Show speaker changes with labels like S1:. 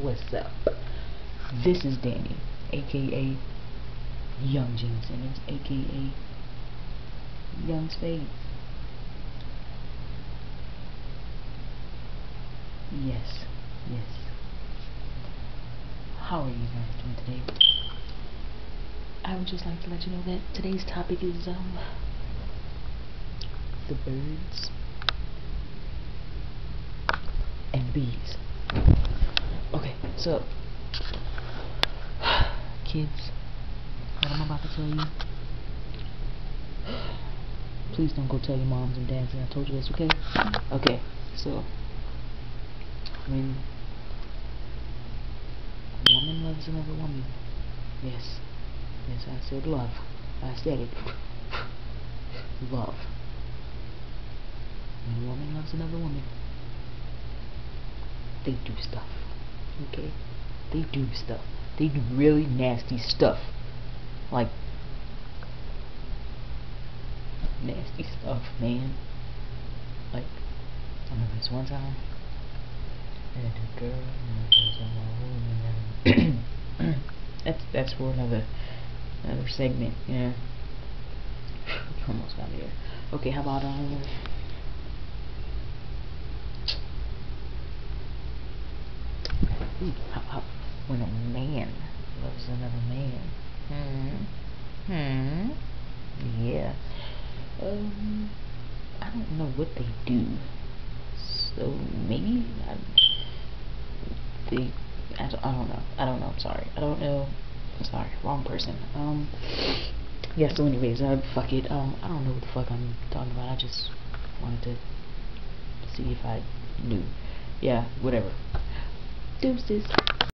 S1: What's up? This is Danny, aka Young Gene Simmons, aka Young Spade. Yes. How are you guys doing today? I would just like to let you know that today's topic is the birds and bees. Okay, so kids, what I'm about to tell you, please don't go tell your moms and dads that I told you this, okay? Okay, so when a woman loves another woman, yes, I said love. I said it. Love. When a woman loves another woman, they do stuff. Okay? They do stuff. They do really nasty stuff. Like, nasty stuff, man. Like, I remember this one time, and a girl, that's for another segment, yeah. Almost got me there. Okay, how about how when a man loves another man? Yeah. I don't know what they do. So maybe I don't know. I'm sorry. I don't know. I'm sorry. Wrong person. Yeah, so anyways, fuck it. I don't know what the fuck I'm talking about. I just wanted to see if I knew. Yeah, whatever. Deuces.